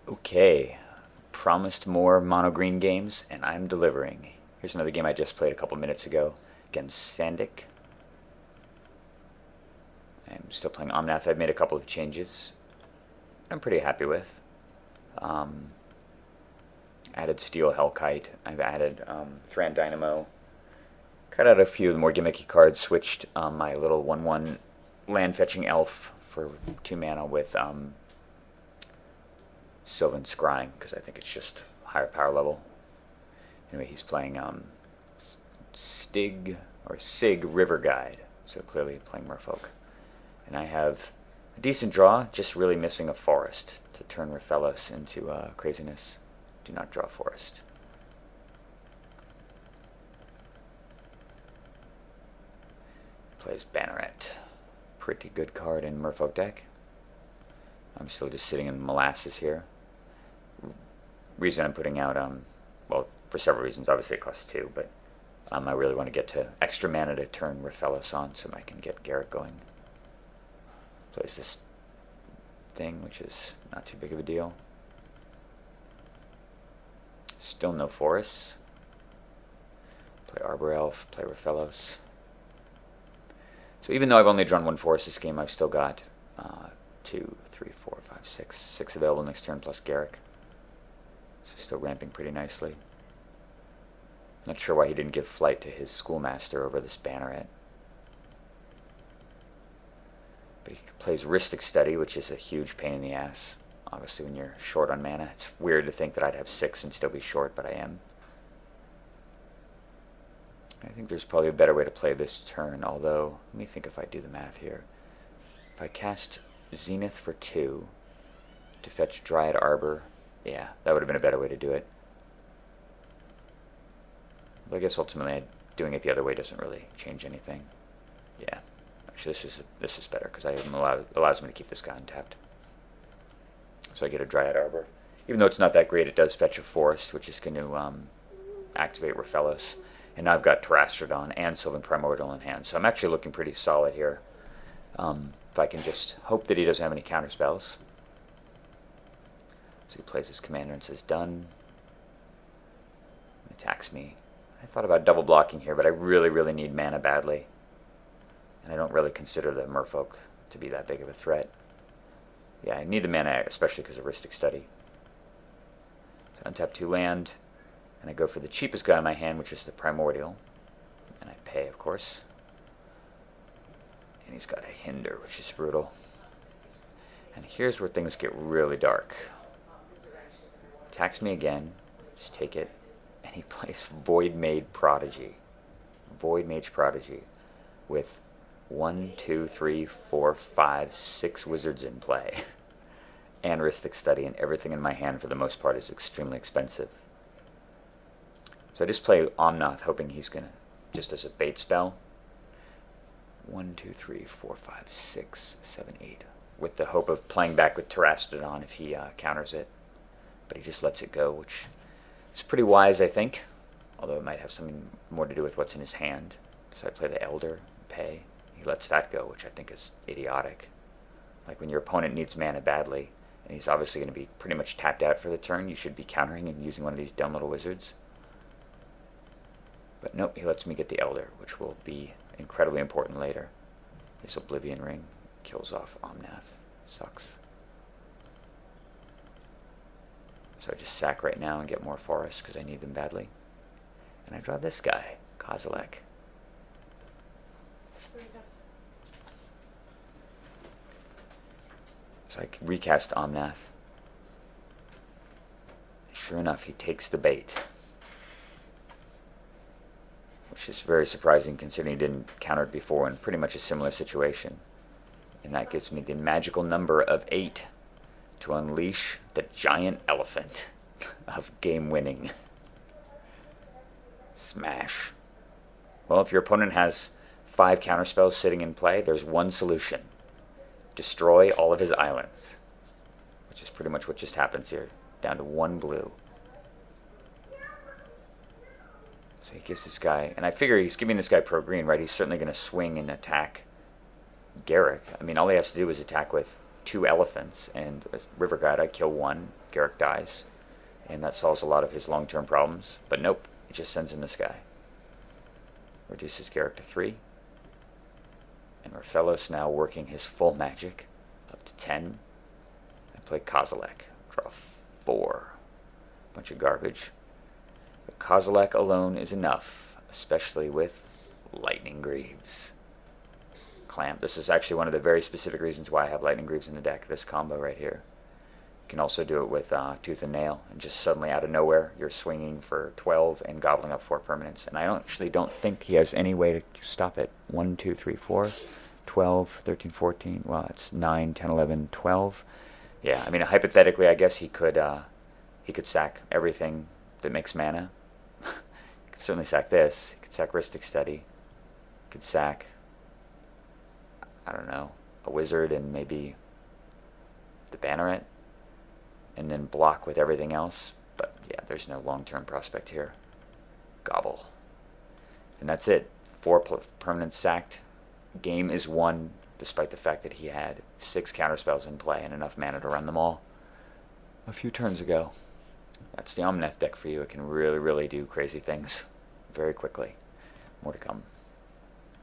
Okay, promised more mono green games, and I'm delivering. Here's another game I just played a couple minutes ago against Sandic. I'm still playing Omnath. I've made a couple of changes I'm pretty happy with. Um, Added Steel Hellkite. I've added Thran Dynamo. Cut out a few of the more gimmicky cards. Switched my little 1/1 land fetching elf for 2 mana with Sylvan Scrying because I think it's just higher power level. Anyway, he's playing Stig or Sig River Guide, so clearly playing Merfolk. And I have a decent draw, just really missing a forest to turn Rathalos into craziness. Do not draw forest. Plays Banneret. Pretty good card in Merfolk deck. I'm still just sitting in molasses here. Reason I'm putting out, well, for several reasons. Obviously it costs 2, but I really want to get to extra mana to turn Rathalos on so I can get Garrett going. Plays this thing, which is not too big of a deal. Still no forests. Play Arbor Elf, play Rathalos. So even though I've only drawn 1 forest this game, I've still got 2, 3, 4, 5, 6. 6 available next turn plus Garrick. So still ramping pretty nicely. Not sure why he didn't give flight to his schoolmaster over this Banneret. But he plays Rhystic Study, which is a huge pain in the ass. Obviously when you're short on mana. It's weird to think that I'd have 6 and still be short, but I am. I think there's probably a better way to play this turn, although, let me think if I do the math here. If I cast Zenith for 2 to fetch Dryad Arbor, yeah, that would have been a better way to do it. But I guess ultimately doing it the other way doesn't really change anything. Yeah, actually this is better because it allows me to keep this guy untapped. So I get a Dryad Arbor. Even though it's not that great, it does fetch a forest, which is going to activate Rathalos. And now I've got Terastrodon and Sylvan Primordial in hand. So I'm actually looking pretty solid here. If I can just hope that he doesn't have any counterspells. So he plays his commander and says, done. Attacks me. I thought about double blocking here, but I really, really need mana badly. And I don't really consider the Merfolk to be that big of a threat. Yeah, I need the mana, especially because of Rhystic Study. So untap 2 land. And I go for the cheapest guy in my hand, which is the Primordial. And I pay, of course. And he's got a Hinder, which is brutal. And here's where things get really dark. Attacks me again. Just take it. And he plays Void Mage Prodigy. Void Mage Prodigy. With 1, 2, 3, 4, 5, 6 wizards in play. And Rhystic Study, and everything in my hand for the most part is extremely expensive. So I just play Omnath, hoping he's going to, just as a bait spell, 1, 2, 3, 4, 5, 6, 7, 8, with the hope of playing back with Terastodon if he counters it. But he just lets it go, which is pretty wise, I think, although it might have something more to do with what's in his hand. So I play the Elder, pay. He lets that go, which I think is idiotic. Like when your opponent needs mana badly, and he's obviously going to be pretty much tapped out for the turn, you should be countering and using one of these dumb little wizards. But nope, he lets me get the Elder, which will be incredibly important later. His Oblivion Ring kills off Omnath. Sucks. So I just sack right now and get more forests because I need them badly. And I draw this guy, Kozilek. So I recast Omnath. Sure enough, he takes the bait. Which is very surprising considering he didn't counter it before in pretty much a similar situation. And that gives me the magical number of 8 to unleash the giant elephant of game winning. Smash. Well, if your opponent has 5 counterspells sitting in play, there's one solution. Destroy all of his islands. Which is pretty much what just happens here. Down to 1 blue. So he gives this guy, and I figure he's giving this guy pro-green, right? He's certainly going to swing and attack Garrick. I mean, all he has to do is attack with 2 elephants and a River Guide. I kill 1, Garrick dies, and that solves a lot of his long-term problems. But nope, it just sends in the sky. Reduces Garrick to 3. And Rafellos now working his full magic up to 10. I play Kozilek. Draw 4. Bunch of garbage. But Kozilek alone is enough, especially with Lightning Greaves. Clamp. This is actually one of the very specific reasons why I have Lightning Greaves in the deck, this combo right here. You can also do it with Tooth and Nail, and just suddenly out of nowhere, you're swinging for 12 and gobbling up 4 permanents. And I actually don't think he has any way to stop it. 1, 2, 3, 4, 12, 13, 14, well, it's 9, 10, 11, 12. Yeah, I mean, hypothetically, I guess he could sack everything that makes mana. He could certainly sack this. He could sack Rhystic Study. He could sack, I don't know, a wizard and maybe the Banneret, and then block with everything else. But yeah, there's no long-term prospect here. Gobble. And that's it. 4 permanents sacked. Game is won, despite the fact that he had 6 counterspells in play and enough mana to run them all a few turns ago. That's the Omnath deck for you. It can really, really do crazy things very quickly. More to come.